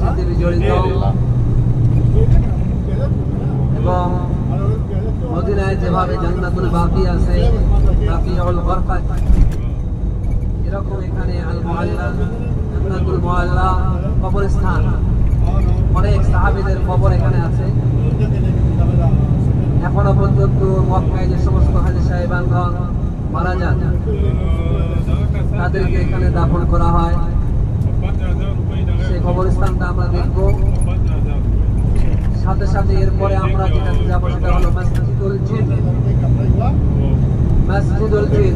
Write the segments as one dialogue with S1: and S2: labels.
S1: স্মৃতি বিজড়িত এবং মদিনায় যেভাবে জান্নাতুল বাকি আছে, বাকিউল বরকাত, এরকম এখানে আল মুআল্লা, জান্নাতুল মুআল্লা কবরস্থান, অনেক সাহাবীদের কবর এখানে আছে। এখনো পর্যন্ত মক্কায় যে সমস্ত হাজী সাহেবানগণ মারা যান, তাদেরকে এখানে দাফন করা হয়। সেই কবরস্থানটা আমরা দেখব। সাথে সাথে এরপরে আমরা যেটাতে যাবো সেটা হলো মসজিদুল জিন। মসজিদুল জিন,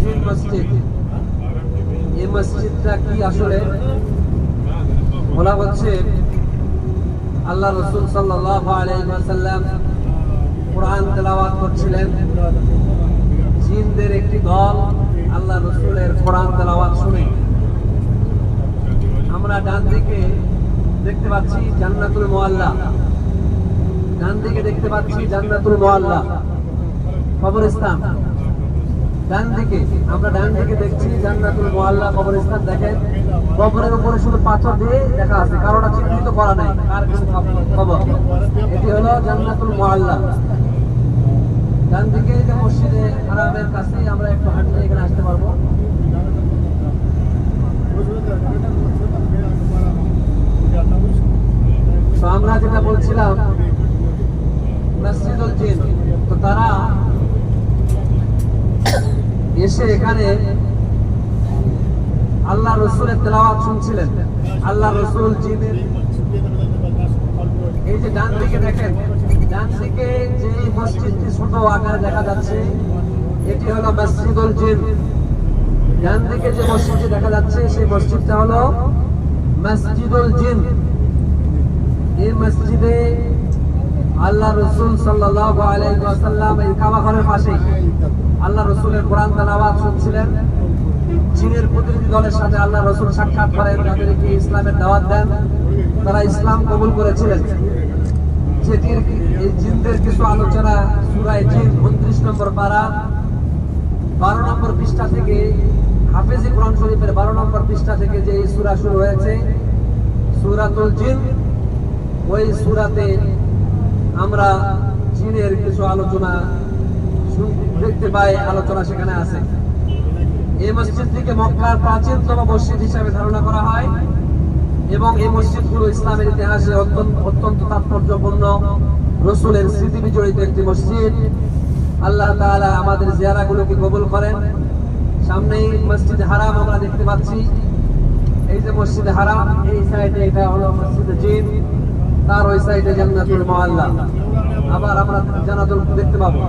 S1: জিন মসজিদ। এই মসজিদটা কি আসলে বলা হচ্ছে, আল্লাহ রাসূল সাল্লাল্লাহু আলাইহি ওয়াসাল্লাম কোরআন তেলাওয়াত করছিলেন। জিনদের একটি দল আল্লাহ রাসূলের কোরআন তেলাওয়াত শুনে, আমরা ডান দিকে দেখতে পাচ্ছি জান্নাতুল মুআল্লা, ডান দিকে দেখতে পাচ্ছি জান্নাতুল মুআল্লা কবরস্থান। ডান দিকে আমরা ডান দিকে দেখছি জান্নাতুল মুআল্লা কবরস্থান। দেখেন কবরের উপরে শুধু পাথর দিয়ে দেখা আছে, কারোটা চিহ্নিত করা নাই কার কোন কবর। এটি হলো জান্নাতুল মুআল্লা। ডান দিকে যে মসজিদে হারামের কাছে আমরা একটু হাঁটলে এখানে আসতে পারবো। তো আমরা যেটা বলছিলাম মসজিদুল জিন, তো তারা এসে এখানে আল্লাহ রাসূলের তেলাওয়াত শুনছিলেন। আল্লাহ রাসূল জিনের এই যে ডান দিকে দেখেন, ডান দিকে যে মসজিদটি ছোট আকারে দেখা যাচ্ছে এটি হলো মসজিদুল জিন। ডান দিকে যে মসজিদটি দেখা যাচ্ছে সেই মসজিদটা হলো মসজিদুল জিন। এই মসজিদে আল্লাহ রাসূল সাল্লাল্লাহু আলাইহি ওয়াসাল্লাম এই কাবা ঘরের পাশে আল্লাহ রাসূলের কোরআন তেলাওয়াত শুনছিলেন। জিনের প্রতিনিধি দলের সাথে আল্লাহ রাসূল সাক্ষাৎ করেন, তাদেরকে ইসলামের দাওয়াত দেন। তারা ইসলাম কবুল করেছিলেন। যেটির এই জিনদের কিছু আলোচনা সূরা জিন 29 নম্বর পারা 12 নম্বর পৃষ্ঠা থেকে, হাফেজি কোরআন শরীফের 12 নম্বর পৃষ্ঠা থেকে যে এই সূরা শুরু হয়েছে, সূরাতুল জিন, ওই সূরাতে আমরা জিনের কিছু আলোচনা দেখতে পাই, আলোচনা সেখানে আছে। এই মসজিদটিকে মক্কার প্রাচীনতম মসজিদ হিসাবে ধারণা করা হয় এবং এই মসজিদগুলো ইসলামের ইতিহাসে অত্যন্ত তাৎপর্যপূর্ণ, রাসূলের স্মৃতি বিজড়িত একটি মসজিদ। আল্লাহ তাআলা আমাদের জিয়ারাগুলোকে কবুল করেন। সামনেই মসজিদ হারাম আমরা দেখতে পাচ্ছি। এই যে মসজিদ হারাম, এই সাইডে এটা হলো মসজিদ জিন, তার ওই সাইডে জান্নাতুল মুআল্লা। আবার আমরা জান্নাতুল দেখতে পাবো।